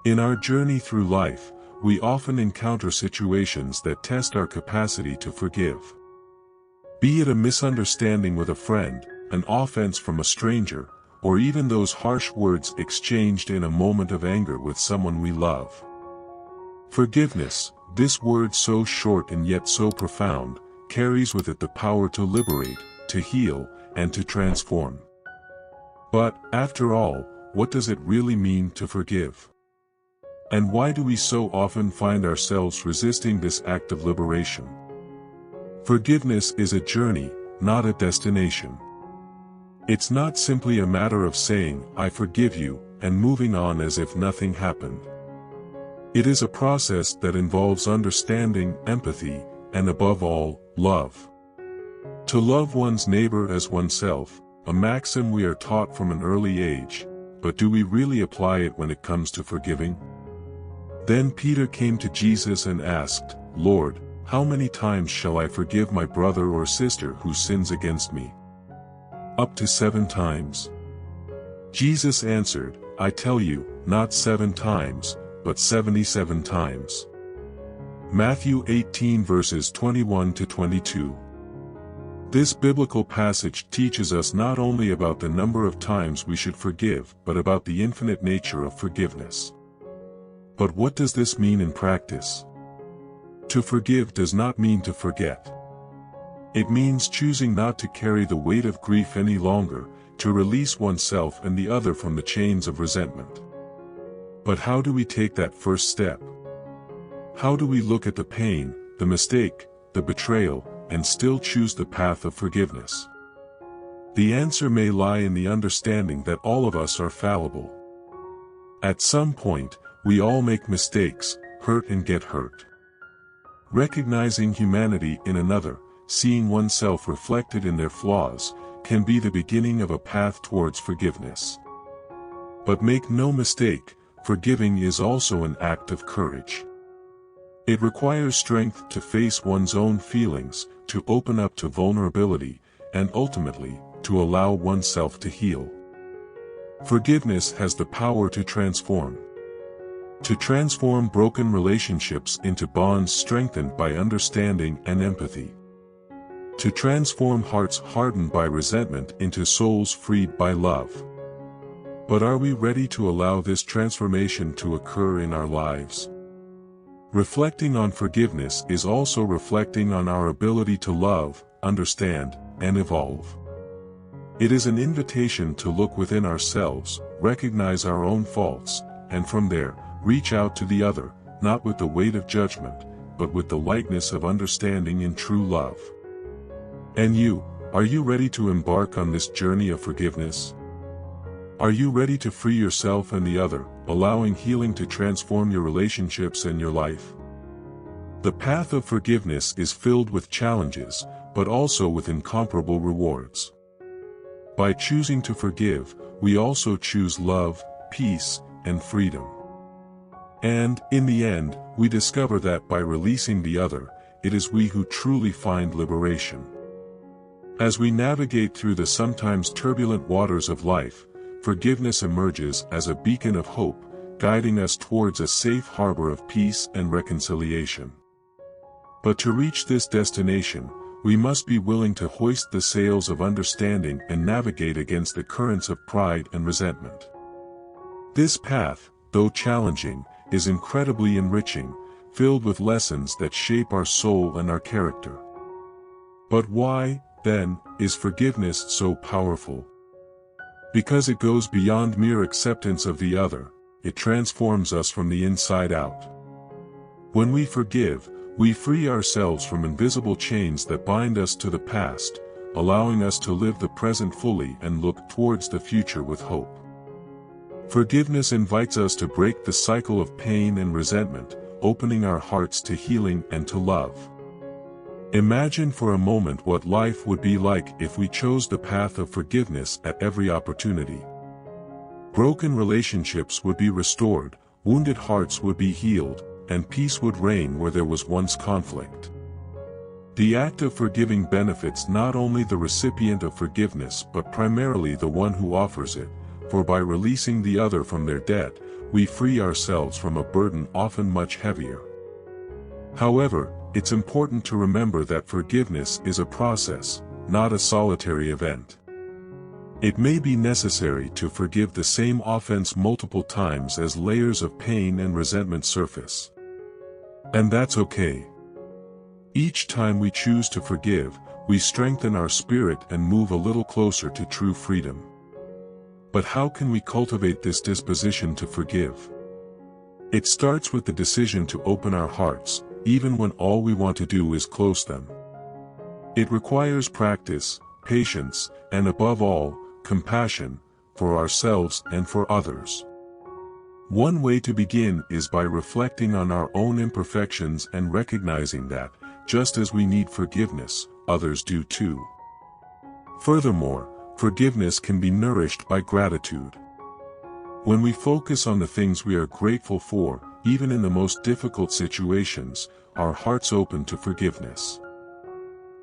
In our journey through life, we often encounter situations that test our capacity to forgive. Be it a misunderstanding with a friend, an offense from a stranger, or even those harsh words exchanged in a moment of anger with someone we love. Forgiveness, this word so short and yet so profound, carries with it the power to liberate, to heal, and to transform. But, after all, what does it really mean to forgive? And why do we so often find ourselves resisting this act of liberation? Forgiveness is a journey, not a destination. It's not simply a matter of saying, "I forgive you," and moving on as if nothing happened. It is a process that involves understanding, empathy, and above all, love. To love one's neighbor as oneself, a maxim we are taught from an early age, but do we really apply it when it comes to forgiving? Then Peter came to Jesus and asked, "Lord, how many times shall I forgive my brother or sister who sins against me? Up to 7 times?" Jesus answered, "I tell you, not 7 times, but 77 times. Matthew 18 verses 21 to 22. This biblical passage teaches us not only about the number of times we should forgive, but about the infinite nature of forgiveness. But what does this mean in practice? To forgive does not mean to forget. It means choosing not to carry the weight of grief any longer, to release oneself and the other from the chains of resentment. But how do we take that first step? How do we look at the pain, the mistake, the betrayal, and still choose the path of forgiveness? The answer may lie in the understanding that all of us are fallible. At some point, we all make mistakes, hurt and get hurt. Recognizing humanity in another, seeing oneself reflected in their flaws, can be the beginning of a path towards forgiveness. But make no mistake, forgiving is also an act of courage. It requires strength to face one's own feelings, to open up to vulnerability, and ultimately, to allow oneself to heal. Forgiveness has the power to transform. To transform broken relationships into bonds strengthened by understanding and empathy. To transform hearts hardened by resentment into souls freed by love. But are we ready to allow this transformation to occur in our lives? Reflecting on forgiveness is also reflecting on our ability to love, understand, and evolve. It is an invitation to look within ourselves, recognize our own faults, and from there, reach out to the other, not with the weight of judgment, but with the lightness of understanding in true love. And you, are you ready to embark on this journey of forgiveness? Are you ready to free yourself and the other, allowing healing to transform your relationships and your life? The path of forgiveness is filled with challenges, but also with incomparable rewards. By choosing to forgive, we also choose love, peace, and freedom. And, in the end, we discover that by releasing the other, it is we who truly find liberation. As we navigate through the sometimes turbulent waters of life, forgiveness emerges as a beacon of hope, guiding us towards a safe harbor of peace and reconciliation. But to reach this destination, we must be willing to hoist the sails of understanding and navigate against the currents of pride and resentment. This path, though challenging, is incredibly enriching, filled with lessons that shape our soul and our character. But why, then, is forgiveness so powerful? Because it goes beyond mere acceptance of the other, it transforms us from the inside out. When we forgive, we free ourselves from invisible chains that bind us to the past, allowing us to live the present fully and look towards the future with hope. Forgiveness invites us to break the cycle of pain and resentment, opening our hearts to healing and to love. Imagine for a moment what life would be like if we chose the path of forgiveness at every opportunity. Broken relationships would be restored, wounded hearts would be healed, and peace would reign where there was once conflict. The act of forgiving benefits not only the recipient of forgiveness but primarily the one who offers it, for by releasing the other from their debt, we free ourselves from a burden often much heavier. However, it's important to remember that forgiveness is a process, not a solitary event. It may be necessary to forgive the same offense multiple times as layers of pain and resentment surface. And that's okay. Each time we choose to forgive, we strengthen our spirit and move a little closer to true freedom. But how can we cultivate this disposition to forgive? It starts with the decision to open our hearts, even when all we want to do is close them. It requires practice, patience, and above all, compassion, for ourselves and for others. One way to begin is by reflecting on our own imperfections and recognizing that, just as we need forgiveness, others do too. Furthermore, forgiveness can be nourished by gratitude. When we focus on the things we are grateful for, even in the most difficult situations, our hearts open to forgiveness.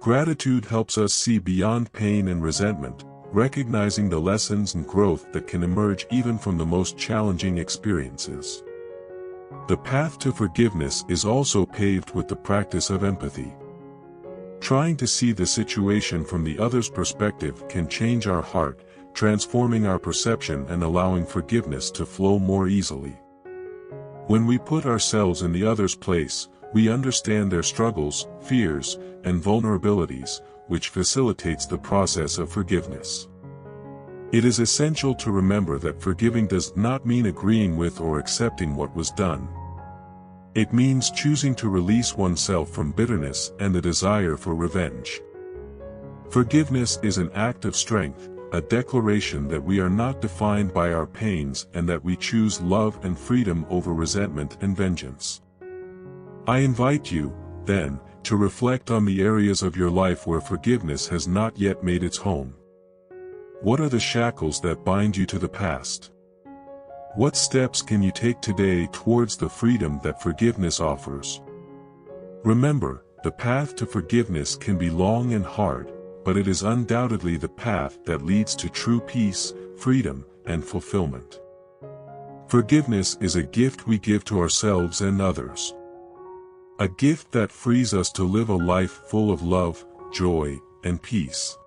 Gratitude helps us see beyond pain and resentment, recognizing the lessons and growth that can emerge even from the most challenging experiences. The path to forgiveness is also paved with the practice of empathy. Trying to see the situation from the other's perspective can change our heart, transforming our perception and allowing forgiveness to flow more easily. When we put ourselves in the other's place, we understand their struggles, fears, and vulnerabilities, which facilitates the process of forgiveness. It is essential to remember that forgiving does not mean agreeing with or accepting what was done. It means choosing to release oneself from bitterness and the desire for revenge. Forgiveness is an act of strength, a declaration that we are not defined by our pains and that we choose love and freedom over resentment and vengeance. I invite you, then, to reflect on the areas of your life where forgiveness has not yet made its home. What are the shackles that bind you to the past? What steps can you take today towards the freedom that forgiveness offers? Remember, the path to forgiveness can be long and hard, but it is undoubtedly the path that leads to true peace, freedom, and fulfillment. Forgiveness is a gift we give to ourselves and others. A gift that frees us to live a life full of love, joy, and peace.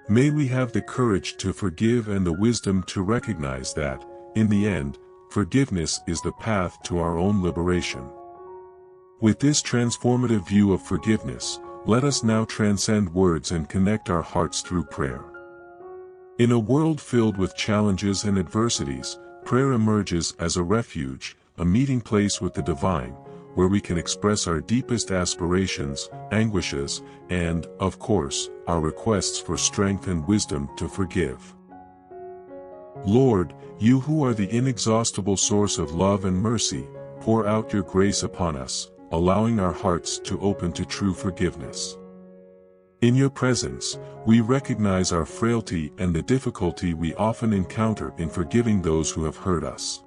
May we have the courage to forgive and the wisdom to recognize that, in the end, forgiveness is the path to our own liberation. With this transformative view of forgiveness, let us now transcend words and connect our hearts through prayer. In a world filled with challenges and adversities, prayer emerges as a refuge, a meeting place with the divine, where we can express our deepest aspirations, anguishes, and, of course, our requests for strength and wisdom to forgive. Lord, you who are the inexhaustible source of love and mercy, pour out your grace upon us, allowing our hearts to open to true forgiveness. In your presence, we recognize our frailty and the difficulty we often encounter in forgiving those who have hurt us.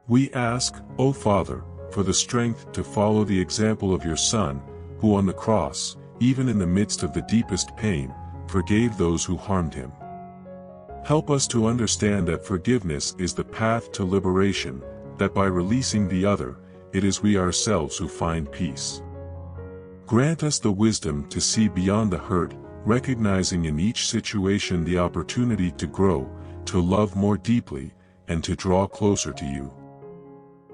We ask, O Father, for the strength to follow the example of your Son, who on the cross, even in the midst of the deepest pain, forgave those who harmed him. Help us to understand that forgiveness is the path to liberation, that by releasing the other, it is we ourselves who find peace. Grant us the wisdom to see beyond the hurt, recognizing in each situation the opportunity to grow, to love more deeply, and to draw closer to you.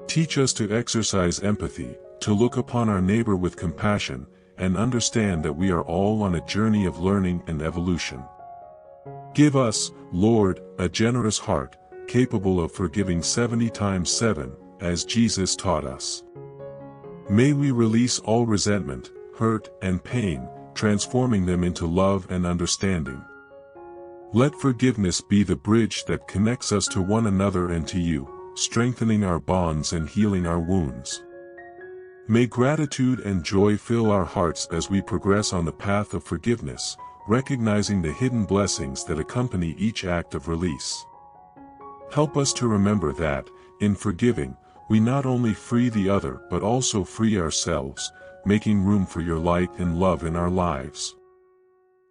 Teach us to exercise empathy, to look upon our neighbor with compassion, and understand that we are all on a journey of learning and evolution. Give us, Lord, a generous heart, capable of forgiving 70 times 7, as Jesus taught us. May we release all resentment, hurt, and pain, transforming them into love and understanding. Let forgiveness be the bridge that connects us to one another and to you, strengthening our bonds and healing our wounds. May gratitude and joy fill our hearts as we progress on the path of forgiveness, recognizing the hidden blessings that accompany each act of release. Help us to remember that, in forgiving, we not only free the other but also free ourselves, making room for your light and love in our lives.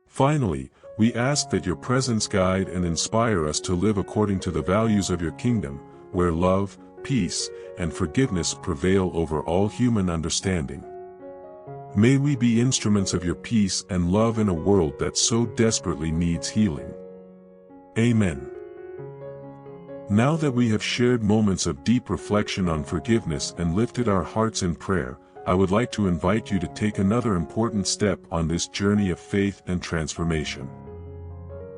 Finally, we ask that your presence guide and inspire us to live according to the values of your kingdom, where love, peace, and forgiveness prevail over all human understanding. May we be instruments of your peace and love in a world that so desperately needs healing. Amen. Now that we have shared moments of deep reflection on forgiveness and lifted our hearts in prayer, I would like to invite you to take another important step on this journey of faith and transformation.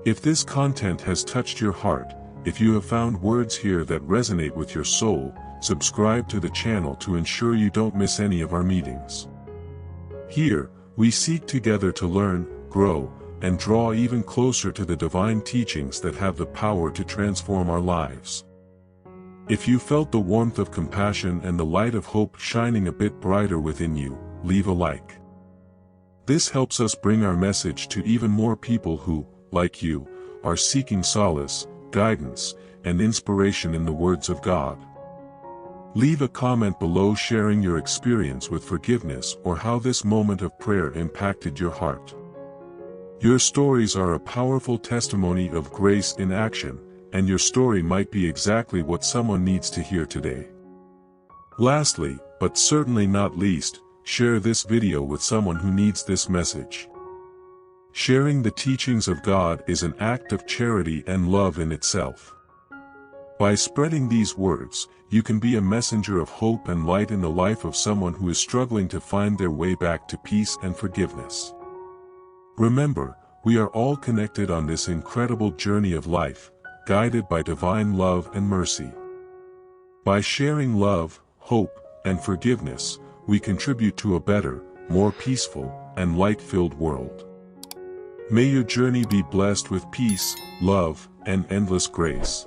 If this content has touched your heart, if you have found words here that resonate with your soul, subscribe to the channel to ensure you don't miss any of our meetings. Here, we seek together to learn, grow, and draw even closer to the divine teachings that have the power to transform our lives. If you felt the warmth of compassion and the light of hope shining a bit brighter within you, leave a like. This helps us bring our message to even more people who, like you, are seeking solace, guidance, and inspiration in the words of God. Leave a comment below sharing your experience with forgiveness or how this moment of prayer impacted your heart. Your stories are a powerful testimony of grace in action, and your story might be exactly what someone needs to hear today. Lastly, but certainly not least, share this video with someone who needs this message. Sharing the teachings of God is an act of charity and love in itself. By spreading these words, you can be a messenger of hope and light in the life of someone who is struggling to find their way back to peace and forgiveness. Remember, we are all connected on this incredible journey of life, guided by divine love and mercy. By sharing love, hope, and forgiveness, we contribute to a better, more peaceful, and light-filled world. May your journey be blessed with peace, love, and endless grace.